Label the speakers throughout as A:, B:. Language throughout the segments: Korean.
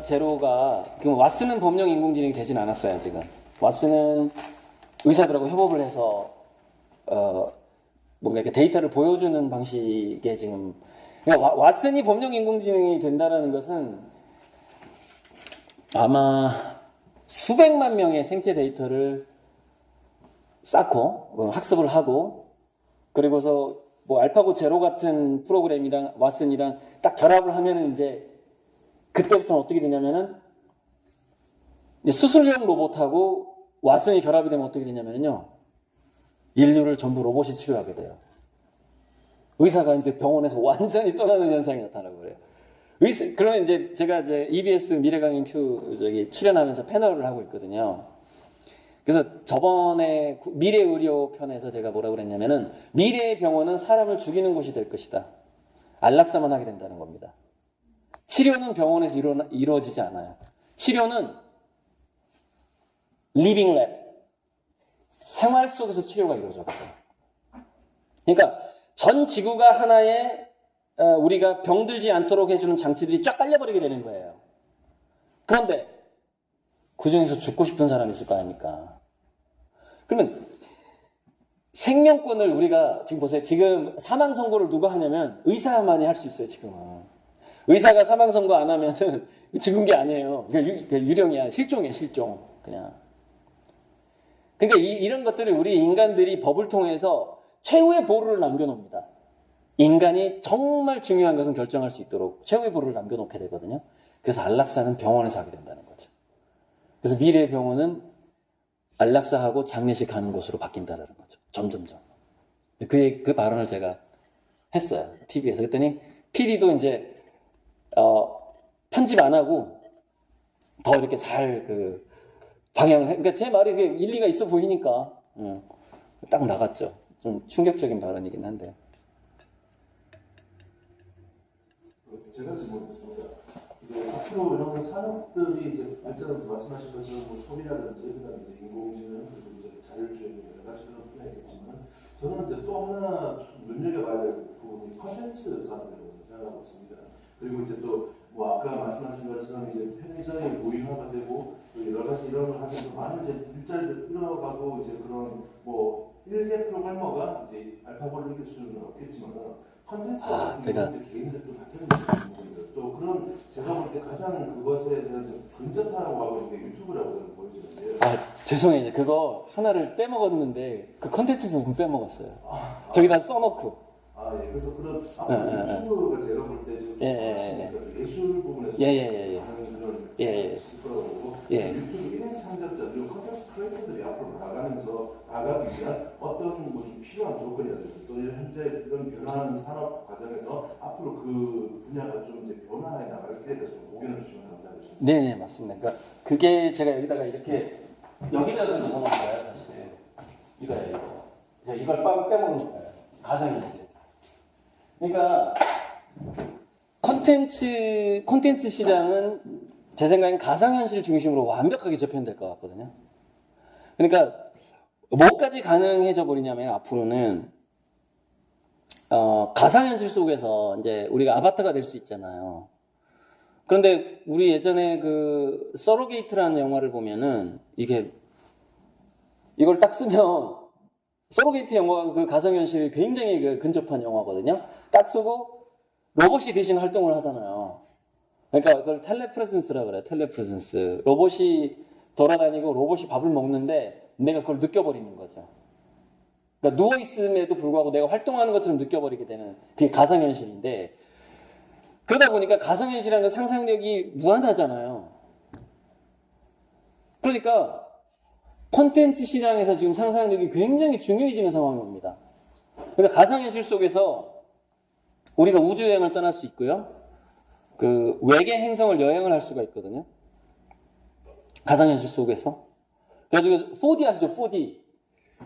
A: 제로가 지금 왓슨은 범용 인공지능이 되진 않았어요. 지금 왓슨은 의사들하고 협업을 해서 뭔가 이렇게 데이터를 보여주는 방식의 지금 그러니까 왓슨이 범용 인공지능이 된다라는 것은 아마 수백만 명의 생체 데이터를 쌓고 학습을 하고 그리고서 뭐 알파고 제로 같은 프로그램이랑 왓슨이랑 딱 결합을 하면은 이제 그때부터는 어떻게 되냐면은 이제 수술용 로봇하고 왓슨이 결합이 되면 어떻게 되냐면요 인류를 전부 로봇이 치료하게 돼요. 의사가 이제 병원에서 완전히 떠나는 현상이 나타나고 그래요. 그러면 이제 제가 이제 EBS 미래강연 Q 저기 출연하면서 패널을 하고 있거든요. 그래서 저번에 미래의료 편에서 제가 뭐라고 그랬냐면은 미래의 병원은 사람을 죽이는 곳이 될 것이다. 안락사만 하게 된다는 겁니다. 치료는 병원에서 이루어지지 않아요. 치료는 리빙 랩, 생활 속에서 치료가 이루어져요. 그러니까 전 지구가 하나의 우리가 병들지 않도록 해주는 장치들이 쫙 깔려버리게 되는 거예요. 그런데 그 중에서 죽고 싶은 사람이 있을 거 아닙니까? 그러면 생명권을 우리가 지금 보세요. 지금 사망 선고를 누가 하냐면 의사만이 할 수 있어요. 지금은 의사가 사망 선고 안 하면은 죽은 게 아니에요. 유령이야. 실종이에요. 실종. 그냥. 그러니까 이런 것들을 우리 인간들이 법을 통해서 최후의 보루를 남겨놓습니다. 인간이 정말 중요한 것은 결정할 수 있도록 최후의 보루를 남겨놓게 되거든요. 그래서 안락사는 병원에서 하게 된다는 거죠. 그래서 미래의 병원은 안락사하고 장례식 하는 곳으로 바뀐다는 거죠. 점점점. 그 발언을 제가 했어요. TV에서. 그랬더니 PD도 이제 편집 안 하고 더 이렇게 잘 방향을 그러니까 제 말이 일리가 있어 보이니까 딱 나갔죠. 좀 충격적인 발언이긴 한데.
B: 제가 질문했습니다. 이제 앞으로 이런 산업들이 이제 발전해서 말씀하신 것처럼 뭐 소비라든지 그다음에 이제 인공지능 그리고 이제 자율주행 여러 가지 그런 분야겠지만 저는 이제 또 하나 눈여겨봐야 될 부분이 컨텐츠 산업이라고 생각하고 있습니다. 그리고 이제 또 뭐 아까 말씀하신 것처럼 이제 편의점이 무인화가 되고 또 여러 가지 이런 걸 하면서 많은 이제 일자리를 잃어가고 이제 그런 뭐 1개 프로그래머가 이제 알파고를 이길 수는 없겠지만 컨텐츠 같은 경우는 개인들도 같은 부분입니다. 또 그런 제가 볼 때 가장 그것에 대한 좀 근접하라고 하고 있는 게 유튜브라고 저는 보여지는데요.
A: 죄송해요. 그거 하나를 빼먹었는데 그 컨텐츠 부분 빼먹었어요. 저기다 써놓고.
B: 예. 그래서 그런 유튜브가 제가 볼 때 지금 예술 부분에서 하는 그런 거고 유튜브 1인 창작자 그리고 컨텐츠 크리에이터들이 앞으로 나가기 위한 어떤 뭐 좀 필요한 조건이라든지 또 현재 이런 변화하는 산업 과정에서 앞으로 그 분야가 좀 이제 변화해 나갈 게 대해서 좀 공견해 주시면 감사하겠습니다.
A: 네, 맞습니다. 그러니까 그게 제가 여기다가 이렇게 여기다가 집어넣은 거예요, 사실. 이거예요, 이거. 이걸 빼먹은 거예요. 가상현실. 그러니까 콘텐츠 시장은 제 생각엔 가상현실 중심으로 완벽하게 재편될 것 같거든요. 그러니까 뭐까지 가능해져 버리냐면 앞으로는 가상현실 속에서 이제 우리가 아바타가 될 수 있잖아요. 그런데 우리 예전에 그 서로게이트라는 영화를 보면은 이걸 딱 쓰면 서로게이트 영화가 그 가상현실이 굉장히 근접한 영화거든요. 딱 쓰고 로봇이 대신 활동을 하잖아요. 그러니까 그걸 텔레프레센스라고 그래요. 텔레프레센스. 로봇이 돌아다니고 로봇이 밥을 먹는데 내가 그걸 느껴버리는 거죠. 그러니까 누워있음에도 불구하고 내가 활동하는 것처럼 느껴버리게 되는 그게 가상현실인데 그러다 보니까 가상현실이라는 건 상상력이 무한하잖아요. 그러니까 콘텐츠 시장에서 지금 상상력이 굉장히 중요해지는 상황이 옵니다. 그러니까 가상현실 속에서 우리가 우주여행을 떠날 수 있고요. 그 외계 행성을 여행을 할 수가 있거든요. 가상현실 속에서. 그래가지고 4D 아시죠? 4D.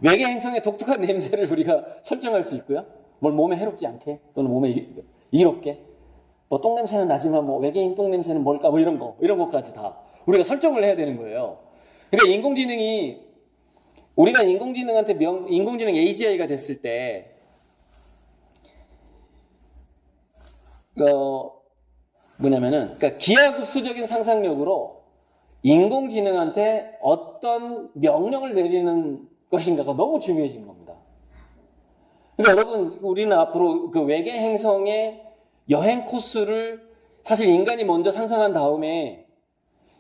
A: 외계 행성의 독특한 냄새를 우리가 설정할 수 있고요. 뭘 몸에 해롭지 않게 또는 몸에 이롭게. 뭐 똥냄새는 나지만 뭐 외계인 똥냄새는 뭘까 뭐 이런 것까지 다 우리가 설정을 해야 되는 거예요. 그러니까 우리가 인공지능한테 인공지능 AGI가 됐을 때 뭐냐면은, 그러니까 기하급수적인 상상력으로 인공지능한테 어떤 명령을 내리는 것인가가 너무 중요해진 겁니다. 그러니까 여러분, 우리는 앞으로 그 외계 행성의 여행 코스를 사실 인간이 먼저 상상한 다음에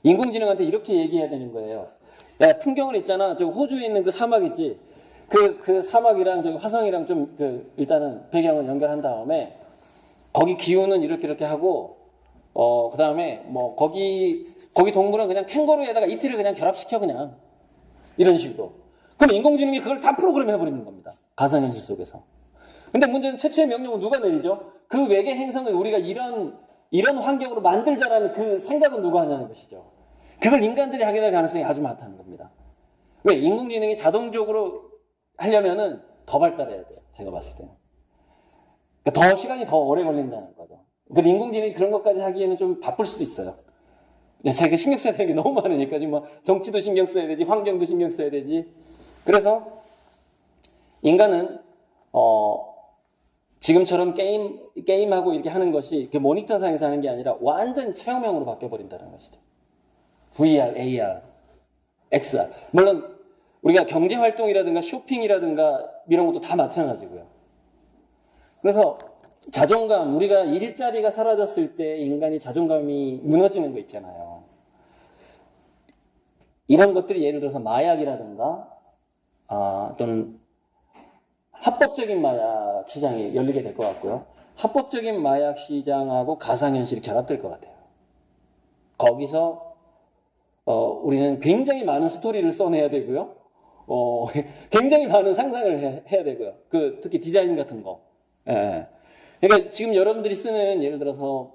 A: 인공지능한테 이렇게 얘기해야 되는 거예요. 야, 풍경을 있잖아. 저 호주에 있는 그 사막 있지. 그 사막이랑 저기 화성이랑 좀 일단은 배경을 연결한 다음에 거기 기후는 이렇게 하고 그 다음에 뭐 거기 동물은 그냥 캥거루에다가 이틀을 그냥 결합시켜 그냥 이런 식으로. 그럼 인공지능이 그걸 다 프로그램 해버리는 겁니다. 가상현실 속에서. 근데 문제는 최초의 명령은 누가 내리죠? 그 외계 행성을 우리가 이런 환경으로 만들자라는 그 생각은 누가 하냐는 것이죠. 그걸 인간들이 하게 될 가능성이 아주 많다는 겁니다. 왜? 인공지능이 자동적으로 하려면은 더 발달해야 돼요. 제가 봤을 때는. 그러니까 더 시간이 더 오래 걸린다는 거죠. 그러니까 인공지능이 그런 것까지 하기에는 좀 바쁠 수도 있어요. 제가 신경 써야 되는 게 너무 많으니까 지금 뭐 정치도 신경 써야 되지, 환경도 신경 써야 되지. 그래서 인간은 지금처럼 게임하고 이렇게 하는 것이 그 모니터상에서 하는 게 아니라 완전 체험형으로 바뀌어버린다는 것이죠. VR, AR, XR. 물론 우리가 경제활동이라든가 쇼핑이라든가 이런 것도 다 마찬가지고요. 그래서 자존감, 우리가 일자리가 사라졌을 때 인간이 자존감이 무너지는 거 있잖아요. 이런 것들이 예를 들어서 마약이라든가 또는 합법적인 마약 시장이 열리게 될 것 같고요. 합법적인 마약 시장하고 가상현실이 결합될 것 같아요. 거기서 우리는 굉장히 많은 스토리를 써내야 되고요. 굉장히 많은 상상을 해야 되고요. 특히 디자인 같은 거. 예. 그러니까 지금 여러분들이 쓰는 예를 들어서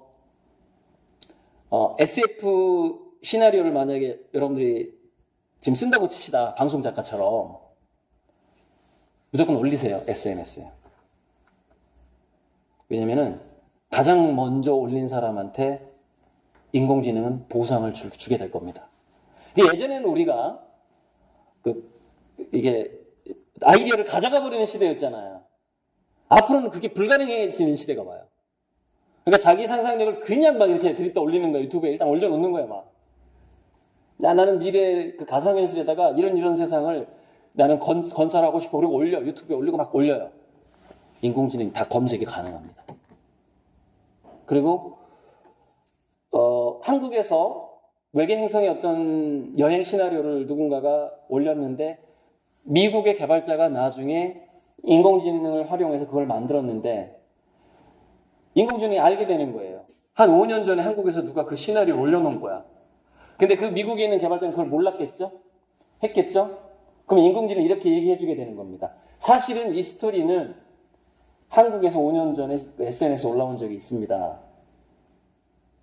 A: SF 시나리오를 만약에 여러분들이 지금 쓴다고 칩시다. 방송 작가처럼. 무조건 올리세요. SNS에. 왜냐면은 가장 먼저 올린 사람한테 인공지능은 보상을 주게 될 겁니다. 예전에는 우리가 이게 아이디어를 가져가 버리는 시대였잖아요. 앞으로는 그게 불가능해지는 시대가 와요. 그러니까 자기 상상력을 그냥 막 이렇게 들이다 올리는 거예요. 유튜브에 일단 올려놓는 거예요, 막. 나는 미래 그 가상현실에다가 이런 세상을 나는 건설하고 싶어. 그리고 유튜브에 올리고 막 올려요. 인공지능이 다 검색이 가능합니다. 그리고, 한국에서 외계 행성의 어떤 여행 시나리오를 누군가가 올렸는데, 미국의 개발자가 나중에 인공지능을 활용해서 그걸 만들었는데, 인공지능이 알게 되는 거예요. 한 5년 전에 한국에서 누가 그 시나리오를 올려놓은 거야. 근데 그 미국에 있는 개발자는 그걸 몰랐겠죠? 했겠죠? 그럼 인공지능이 이렇게 얘기해주게 되는 겁니다. 사실은 이 스토리는 한국에서 5년 전에 SNS에 올라온 적이 있습니다.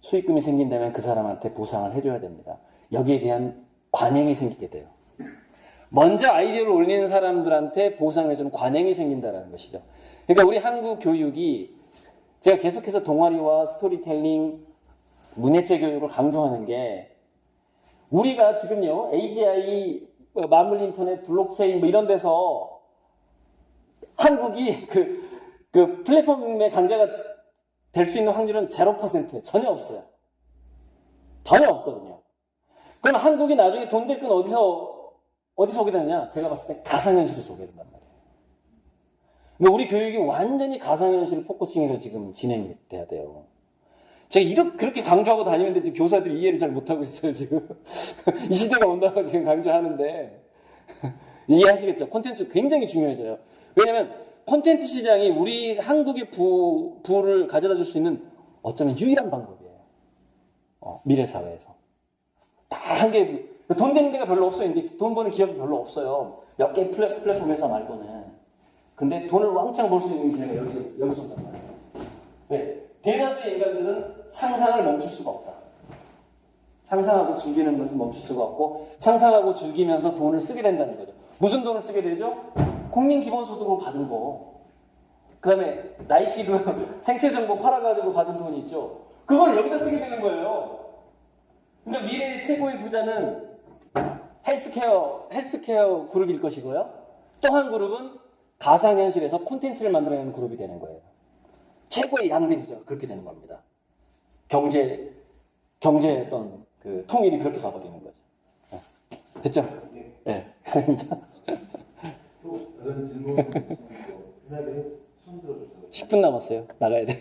A: 수익금이 생긴다면 그 사람한테 보상을 해줘야 됩니다. 여기에 대한 관행이 생기게 돼요. 먼저 아이디어를 올리는 사람들한테 보상을 해주는 관행이 생긴다는 것이죠. 그러니까 우리 한국 교육이 제가 계속해서 동아리와 스토리텔링, 문예체 교육을 강조하는 게 우리가 지금요, AGI, 만물인터넷, 블록체인 뭐 이런 데서 한국이 그 플랫폼의 강자가 될 수 있는 확률은 0%예요. 전혀 없어요. 전혀 없거든요. 그럼 한국이 나중에 돈 될 건 어디서 오게 되느냐? 제가 봤을 때 가상현실에서 오게 된단 말이에요. 그러니까 우리 교육이 완전히 가상현실 포커싱해서 지금 진행이 돼야 돼요. 제가 그렇게 강조하고 다니는데 지금 교사들이 이해를 잘 못하고 있어요, 지금. 이 시대가 온다고 지금 강조하는데. 이해하시겠죠? 콘텐츠 굉장히 중요해져요. 왜냐면 콘텐츠 시장이 우리 한국의 부를 가져다 줄 수 있는 어쩌면 유일한 방법이에요. 미래 사회에서. 다 한 개, 돈 되는 데가 별로 없어요. 이제 돈 버는 기업이 별로 없어요. 몇 개 플랫폼 회사 말고는. 근데 돈을 왕창 벌 수 있는 기회가 여기서 온단 말이에요. 왜? 대다수의 인간들은 상상을 멈출 수가 없다. 상상하고 즐기는 것을 멈출 수가 없고 상상하고 즐기면서 돈을 쓰게 된다는 거죠. 무슨 돈을 쓰게 되죠? 국민 기본소득으로 받은 거. 그 다음에 나이키 생체정보 팔아가지고 받은 돈이 있죠. 그걸 여기다 쓰게 되는 거예요. 그러니까 미래의 최고의 부자는 헬스케어 그룹일 것이고요. 또 한 그룹은 가상현실에서 콘텐츠를 만들어내는 그룹이 되는 거예요. 최고의 양대 부자가 그렇게 되는 겁니다. 경제의 어떤 그 통일이 그렇게 가버리는 거죠. 됐죠?
B: 예.
A: 네, 이상입니다.
B: 또 다른 질문 있으시면 편하게 손 들어주세요.
A: 10분 남았어요. 나가야 돼.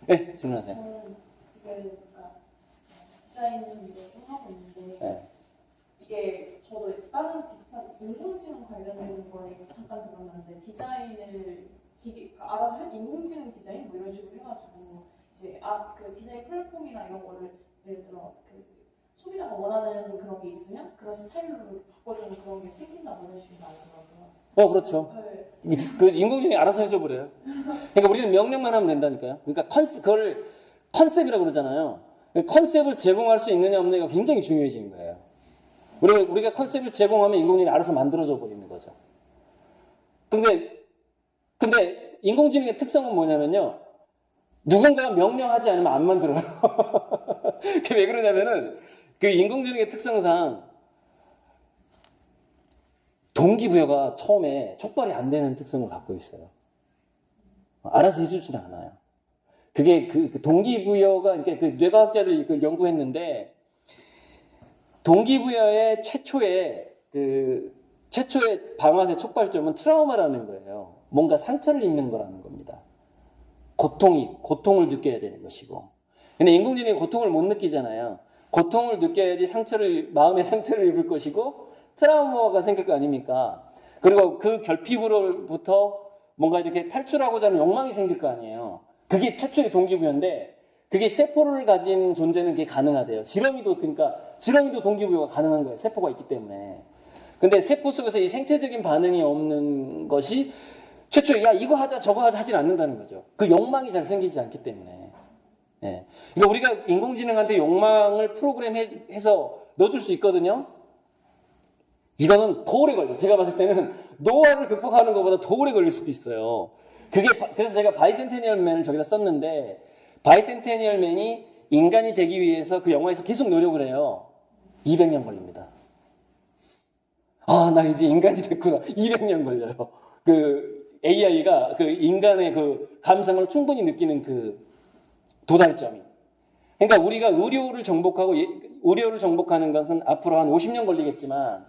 A: 네, 질문하세요.
C: 저는 지금 그러니까 디자인 일을 좀 하고 있는데
A: 네.
C: 이게 저도 이제 다른 비슷한 인공지능 관련된 거에 잠깐 들었는데 디자인을 그러니까 알아서 한 인공지능 디자인 뭐 이런 식으로 해가지고 이제 그 디자인 플랫폼이나 이런 거를 예를 들어 그 소비자가 원하는 그런 게 있으면 그런 스타일로 바꿔주는 그런 게 생긴다고 이런 식으로 나오더라고요.
A: 그렇죠.
C: 네.
A: 그 인공지능이 알아서 해줘버려요. 그러니까 우리는 명령만 하면 된다니까요. 그러니까 그걸 컨셉이라고 그러잖아요. 컨셉을 제공할 수 있느냐 없느냐가 굉장히 중요해지는 거예요. 우리가 컨셉을 제공하면 인공지능이 알아서 만들어져 버리는 거죠. 근데 인공지능의 특성은 뭐냐면요. 누군가가 명령하지 않으면 안 만들어요. 그게 왜 그러냐면은 그 인공지능의 특성상 동기부여가 처음에 촉발이 안 되는 특성을 갖고 있어요. 알아서 해주지는 않아요. 그게 그 동기부여가, 그러니까 그 뇌과학자들이 그걸 연구했는데, 동기부여의 최초의 방아쇠 촉발점은 트라우마라는 거예요. 뭔가 상처를 입는 거라는 겁니다. 고통을 느껴야 되는 것이고. 근데 인공지능이 고통을 못 느끼잖아요. 고통을 느껴야지 마음의 상처를 입을 것이고, 트라우마가 생길 거 아닙니까? 그리고 그 결핍으로부터 뭔가 이렇게 탈출하고자 하는 욕망이 생길 거 아니에요. 그게 최초의 동기부여인데, 그게 세포를 가진 존재는 그게 가능하대요. 지렁이도 동기부여가 가능한 거예요. 세포가 있기 때문에. 근데 세포 속에서 이 생체적인 반응이 없는 것이 최초에 야 이거 하자 저거 하자 하진 않는다는 거죠. 그 욕망이 잘 생기지 않기 때문에. 예. 그러니까 우리가 인공지능한테 욕망을 프로그램해서 넣어줄 수 있거든요. 이거는 더 오래 걸려요. 제가 봤을 때는 노화를 극복하는 것보다 더 오래 걸릴 수도 있어요. 그래서 제가 바이센테니얼맨을 저기다 썼는데, 바이센테니얼맨이 인간이 되기 위해서 그 영화에서 계속 노력을 해요. 200년 걸립니다. 나 이제 인간이 됐구나. 200년 걸려요. 그 AI가 그 인간의 그 감성을 충분히 느끼는 그 도달점이. 그러니까 우리가 의료를 정복하는 것은 앞으로 한 50년 걸리겠지만,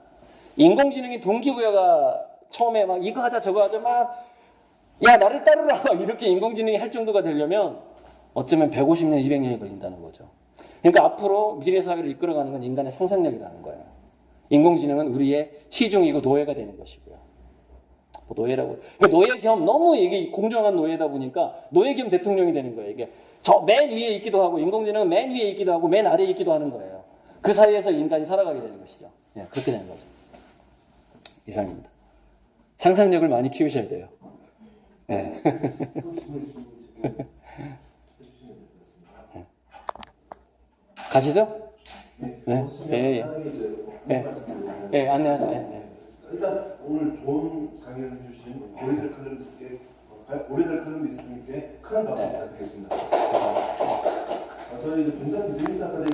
A: 인공지능이 동기부여가 처음에 막 이거 하자 저거 하자 야 나를 따르라 이렇게 인공지능이 할 정도가 되려면 어쩌면 150년 200년이 걸린다는 거죠. 그러니까 앞으로 미래 사회를 이끌어가는 건 인간의 상상력이라는 거예요. 인공지능은 우리의 시중이고 노예가 되는 것이고요. 노예라고. 그러니까 노예 겸 너무 이게 공정한 노예다 보니까 노예 겸 대통령이 되는 거예요. 이게 저 맨 위에 있기도 하고 인공지능은 맨 위에 있기도 하고 맨 아래에 있기도 하는 거예요. 그 사이에서 인간이 살아가게 되는 것이죠. 예, 그렇게 되는 거죠. 이상입니다. 상상력을 많이 키우셔야 돼요. 네. 가시죠? 네. 예. 예, 안내하세요. 예.
B: 일단 오늘 좋은 강의를 해주신 오리들 칼럼니스트님께 큰 박수 부탁드리겠습니다. 저희 굉장히 비즈니스 아카데미